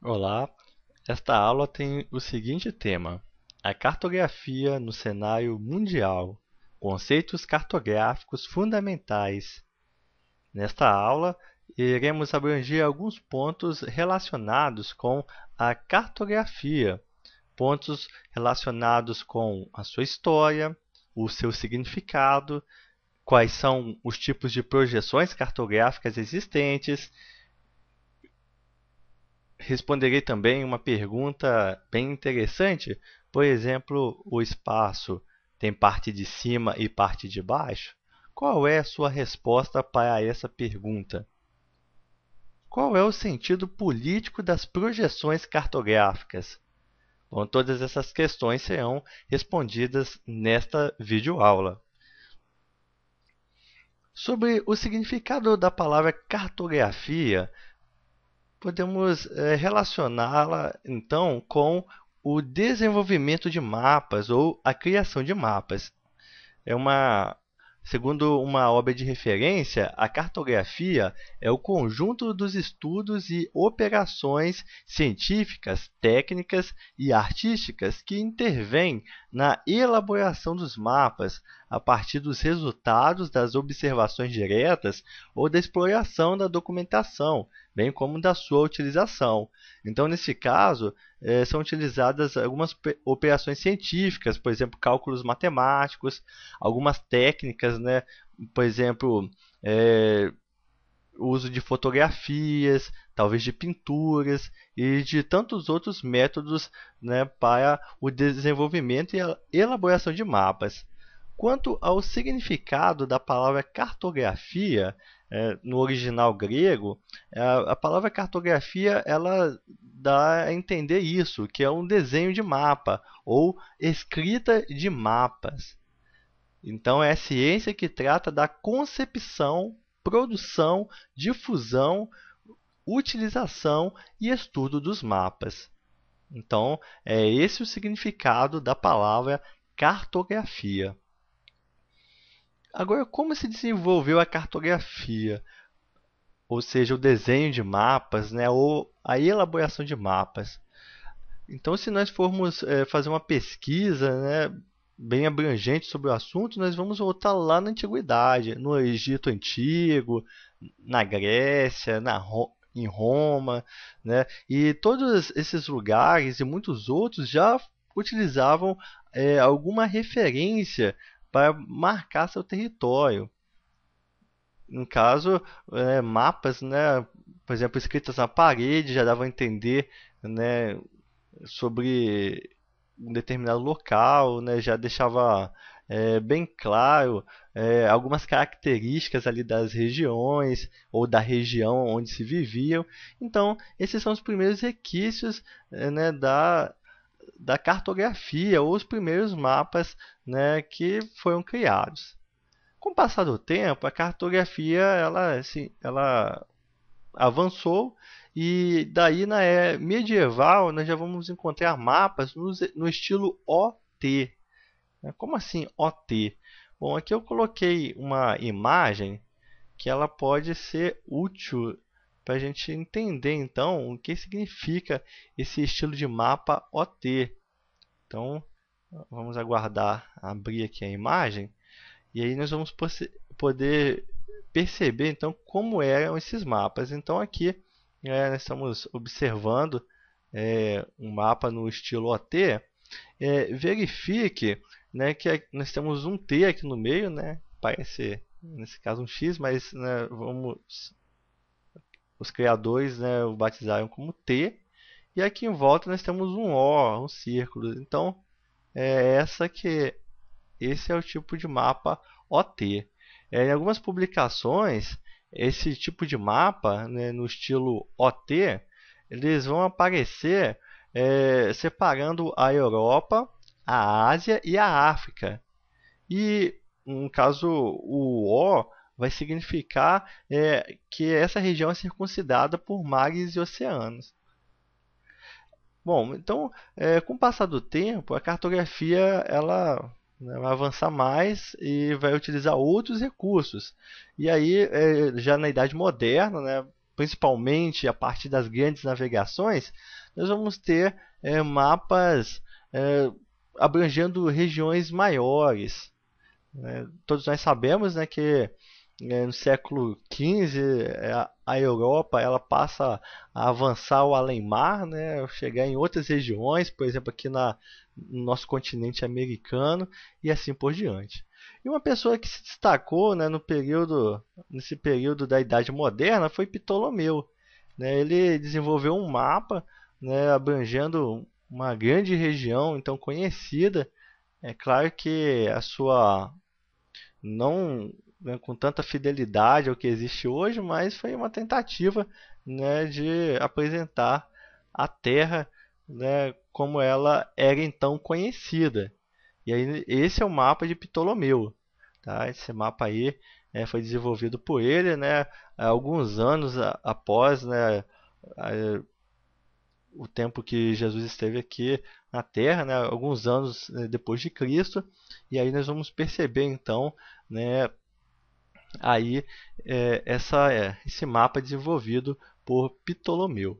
Olá, esta aula tem o seguinte tema: a cartografia no cenário mundial, conceitos cartográficos fundamentais. Nesta aula, iremos abranger alguns pontos relacionados com a cartografia, pontos relacionados com a sua história, o seu significado, quais são os tipos de projeções cartográficas existentes. Responderei também uma pergunta bem interessante. Por exemplo, o espaço tem parte de cima e parte de baixo? Qual é a sua resposta para essa pergunta? Qual é o sentido político das projeções cartográficas? Bom, todas essas questões serão respondidas nesta videoaula. Sobre o significado da palavra cartografia, podemos relacioná-la, então, com o desenvolvimento de mapas ou a criação de mapas. Segundo uma obra de referência, a cartografia é o conjunto dos estudos e operações científicas, técnicas e artísticas que intervêm na elaboração dos mapas a partir dos resultados das observações diretas ou da exploração da documentação, bem como da sua utilização. Então, nesse caso, são utilizadas algumas operações científicas, por exemplo, cálculos matemáticos, algumas técnicas, né? Por exemplo, o uso de fotografias, talvez de pinturas e de tantos outros métodos, né, para o desenvolvimento e a elaboração de mapas. Quanto ao significado da palavra cartografia, no original grego, a palavra cartografia ela dá a entender isso, que é um desenho de mapa ou escrita de mapas. Então, é a ciência que trata da concepção, produção, difusão, utilização e estudo dos mapas. Então, é esse o significado da palavra cartografia. Agora, como se desenvolveu a cartografia? Ou seja, o desenho de mapas, né, ou a elaboração de mapas. Então, se nós formos fazer uma pesquisa, né, bem abrangente sobre o assunto, nós vamos voltar lá na antiguidade, no Egito Antigo, na Grécia, em Roma, né? E todos esses lugares e muitos outros já utilizavam alguma referência para marcar seu território. No caso, mapas, né, por exemplo, escritas na parede já davam a entender, né, sobre um determinado local, né, já deixava bem claro algumas características ali das regiões ou da região onde se viviam. Então, esses são os primeiros requisitos, né, da cartografia ou os primeiros mapas, né, que foram criados. Com o passar do tempo, a cartografia ela avançou e daí na era medieval nós já vamos encontrar mapas no estilo OT. Como assim OT? Bom, aqui eu coloquei uma imagem que ela pode ser útil para a gente entender então o que significa esse estilo de mapa OT. Então vamos aguardar abrir aqui a imagem. E aí nós vamos poder perceber então como eram esses mapas. Então aqui nós estamos observando um mapa no estilo OT. Verifique, né, que nós temos um T aqui no meio, né? Parece nesse caso um X, mas né, os criadores, né, o batizaram como T. E aqui em volta nós temos um O, um círculo. Então esse é o tipo de mapa OT. Em algumas publicações, esse tipo de mapa, né, no estilo OT, eles vão aparecer separando a Europa, a Ásia e a África. E, no caso, o O vai significar que essa região é circuncidada por mares e oceanos. Bom, então, com o passar do tempo, a cartografia ela né, vai avançar mais e vai utilizar outros recursos. E aí, já na Idade Moderna, né, principalmente a partir das grandes navegações, nós vamos ter mapas abrangendo regiões maiores. Todos nós sabemos, né, que no século XV a Europa ela passa a avançar ao além-mar, né, chegar em outras regiões, por exemplo aqui no nosso continente americano e assim por diante. E uma pessoa que se destacou, né, nesse período da Idade Moderna foi Ptolomeu. Né, ele desenvolveu um mapa, né, abrangendo uma grande região então conhecida. É claro que a sua não, né, com tanta fidelidade ao que existe hoje, mas foi uma tentativa, né, de apresentar a Terra, né, como ela era então conhecida. E aí, esse é o mapa de Ptolomeu. Tá? Esse mapa aí foi desenvolvido por ele, né, há alguns anos após, né, o tempo que Jesus esteve aqui na Terra, né, alguns anos depois de Cristo. E aí nós vamos perceber então, né, aí esse mapa desenvolvido por Ptolomeu.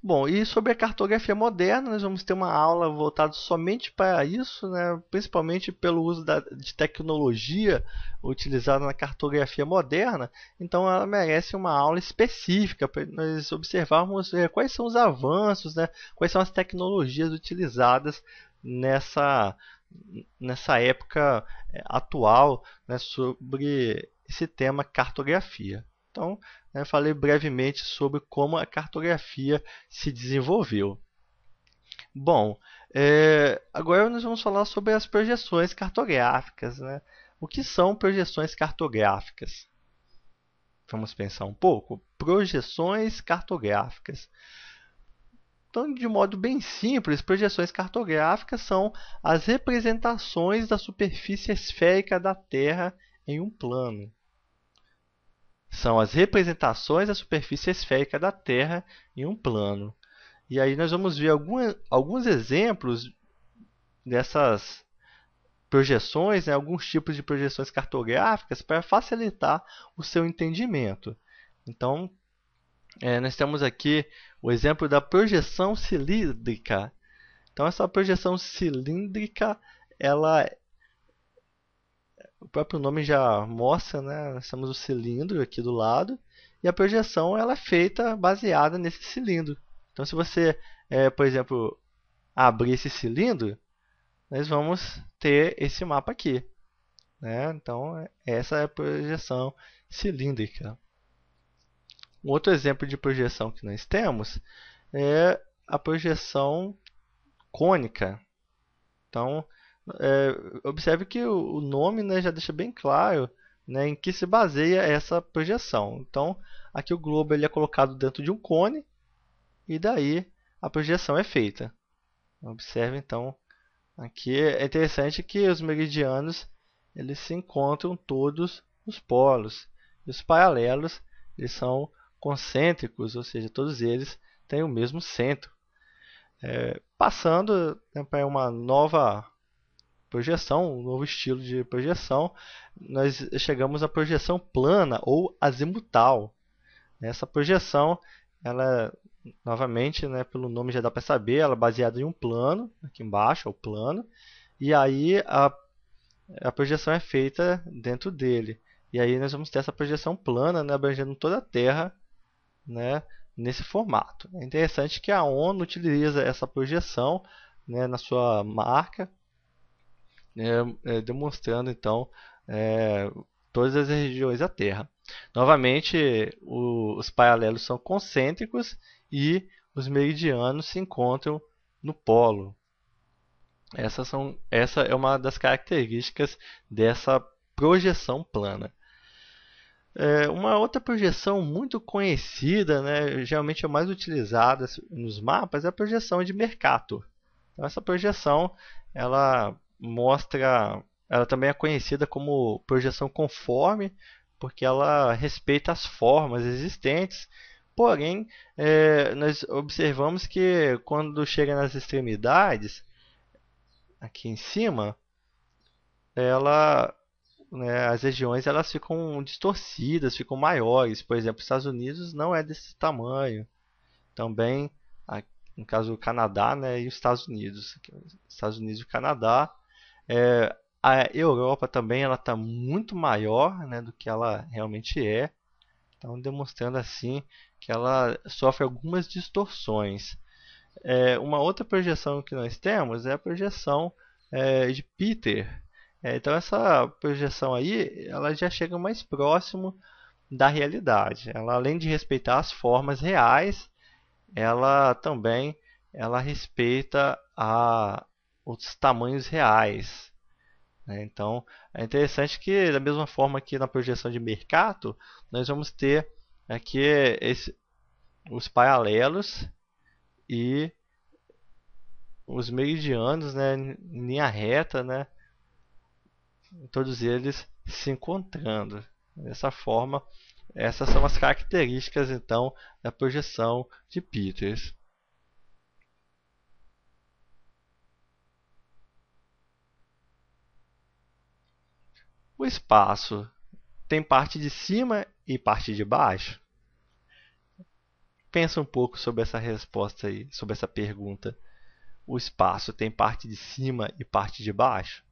Bom, e sobre a cartografia moderna, nós vamos ter uma aula voltada somente para isso, né? Principalmente pelo uso de tecnologia utilizada na cartografia moderna. Então, ela merece uma aula específica para nós observarmos quais são os avanços, né? Quais são as tecnologias utilizadas nessa época atual, né? Sobre esse tema cartografia. Então, falei brevemente sobre como a cartografia se desenvolveu. Bom, agora nós vamos falar sobre as projeções cartográficas. Né? O que são projeções cartográficas? Vamos pensar um pouco. Projeções cartográficas. Então, de modo bem simples, projeções cartográficas são as representações da superfície esférica da Terra em um plano. São as representações da superfície esférica da Terra em um plano. E aí nós vamos ver alguns exemplos dessas projeções, né, alguns tipos de projeções cartográficas para facilitar o seu entendimento. Então, nós temos aqui o exemplo da projeção cilíndrica. Então, essa projeção cilíndrica, o próprio nome já mostra, né? Nós temos o cilindro aqui do lado e a projeção ela é feita baseada nesse cilindro. Então, se você, por exemplo, abrir esse cilindro, nós vamos ter esse mapa aqui. Né? Então, essa é a projeção cilíndrica. Um outro exemplo de projeção que nós temos é a projeção cônica. Então, observe que o nome, né, já deixa bem claro, né, em que se baseia essa projeção. Então, aqui o globo ele é colocado dentro de um cone e daí a projeção é feita. Observe então, aqui é interessante que os meridianos eles se encontram todos nos polos. E os paralelos eles são concêntricos, ou seja, todos eles têm o mesmo centro. Passando, né, para uma nova projeção, um novo estilo de projeção, nós chegamos à projeção plana ou azimutal. Essa projeção, ela novamente, né, pelo nome já dá para saber, ela é baseada em um plano, aqui embaixo é o plano, e aí a projeção é feita dentro dele. E aí nós vamos ter essa projeção plana, né, abrangendo toda a Terra, né, nesse formato. É interessante que a ONU utiliza essa projeção, né, na sua marca, demonstrando então todas as regiões da Terra. Novamente, os paralelos são concêntricos e os meridianos se encontram no polo. Essa é uma das características dessa projeção plana. Uma outra projeção muito conhecida, né, geralmente é mais utilizada nos mapas, é a projeção de Mercator. Então, essa projeção ela também é conhecida como projeção conforme, porque ela respeita as formas existentes. Porém, nós observamos que quando chega nas extremidades, aqui em cima, né, as regiões elas ficam distorcidas, ficam maiores. Por exemplo, os Estados Unidos não é desse tamanho. Também, no caso do Canadá, né, e os Estados Unidos. Estados Unidos e o Canadá. A Europa também ela está muito maior, né, do que ela realmente é. Então, demonstrando assim que ela sofre algumas distorções. Uma outra projeção que nós temos é a projeção de Peter. Então essa projeção aí, ela já chega mais próximo da realidade. Ela, além de respeitar as formas reais, ela também respeita os tamanhos reais, né? Então é interessante que da mesma forma que na projeção de Mercator, nós vamos ter aqui os paralelos e os meridianos, né, em linha reta, né, todos eles se encontrando. Dessa forma, essas são as características então da projeção de Peters. O espaço tem parte de cima e parte de baixo? Pensa um pouco sobre essa resposta aí, sobre essa pergunta. O espaço tem parte de cima e parte de baixo?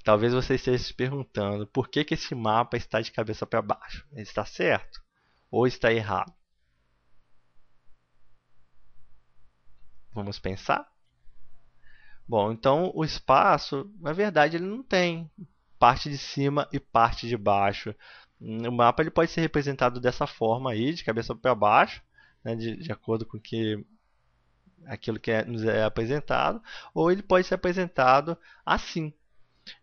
Talvez você esteja se perguntando por que esse mapa está de cabeça para baixo. Ele está certo ou está errado? Vamos pensar? Bom, então o espaço, na verdade, ele não tem parte de cima e parte de baixo. O mapa ele pode ser representado dessa forma aí, de cabeça para baixo, né, de acordo com aquilo que nos é apresentado, ou ele pode ser apresentado assim.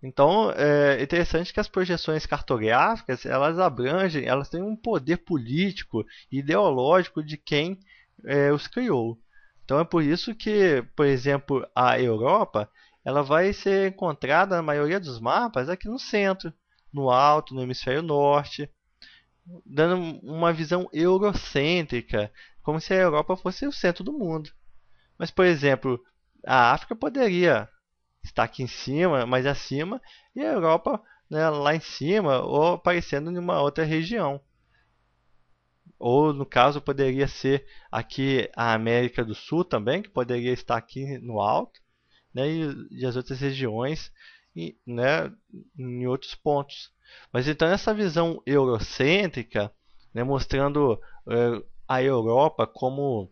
Então, é interessante que as projeções cartográficas, elas abrangem, elas têm um poder político e ideológico de quem os criou. Então, é por isso que, por exemplo, a Europa, ela vai ser encontrada na maioria dos mapas aqui no centro, no alto, no hemisfério norte, dando uma visão eurocêntrica, como se a Europa fosse o centro do mundo. Mas, por exemplo, a África poderia está aqui em cima, mais acima, e a Europa, né, lá em cima, ou aparecendo em uma outra região. Ou, no caso, poderia ser aqui a América do Sul também, que poderia estar aqui no alto, né, e as outras regiões né, em outros pontos. Mas então essa visão eurocêntrica, né, mostrando a Europa como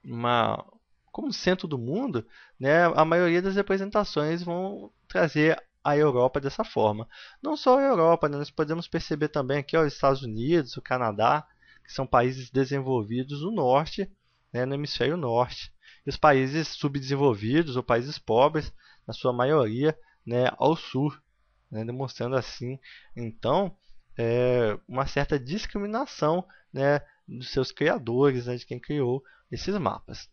uma como centro do mundo, né, a maioria das representações vão trazer a Europa dessa forma. Não só a Europa, né, nós podemos perceber também aqui os Estados Unidos, o Canadá, que são países desenvolvidos no norte, né, no hemisfério norte. E os países subdesenvolvidos ou países pobres, na sua maioria, né, ao sul, né, demonstrando assim, então, uma certa discriminação, né, dos seus criadores, né, de quem criou esses mapas.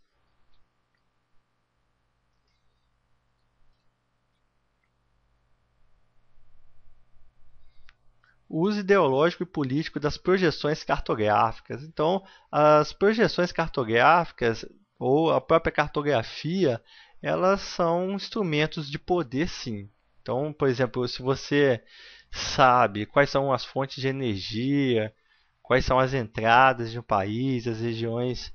O uso ideológico e político das projeções cartográficas. Então, as projeções cartográficas ou a própria cartografia, elas são instrumentos de poder, sim. Então, por exemplo, se você sabe quais são as fontes de energia, quais são as entradas de um país, as regiões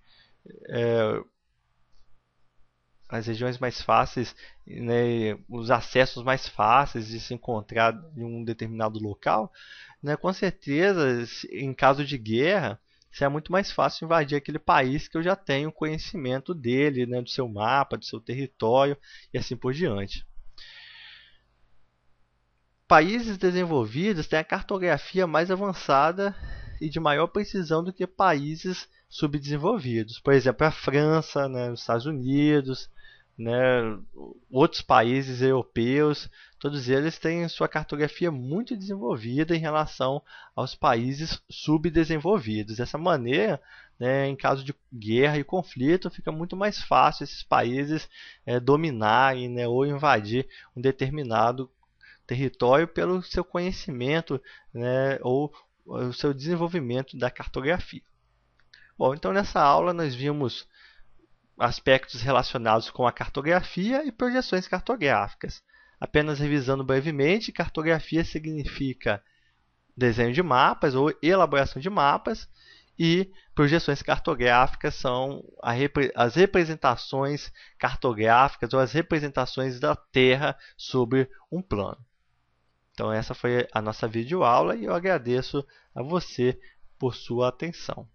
mais fáceis, né, os acessos mais fáceis de se encontrar em um determinado local, né, com certeza, em caso de guerra, será muito mais fácil invadir aquele país que eu já tenho conhecimento dele, né, do seu mapa, do seu território e assim por diante. Países desenvolvidos têm a cartografia mais avançada e de maior precisão do que países subdesenvolvidos. Por exemplo, a França, né, os Estados Unidos, né, outros países europeus, todos eles têm sua cartografia muito desenvolvida em relação aos países subdesenvolvidos. Dessa maneira, né, em caso de guerra e conflito, fica muito mais fácil esses países dominarem, né, ou invadir um determinado território pelo seu conhecimento, né, ou o seu desenvolvimento da cartografia. Bom, então nessa aula nós vimos aspectos relacionados com a cartografia e projeções cartográficas. Apenas revisando brevemente, cartografia significa desenho de mapas ou elaboração de mapas, e projeções cartográficas são as representações cartográficas ou as representações da Terra sobre um plano. Então essa foi a nossa videoaula e eu agradeço a você por sua atenção.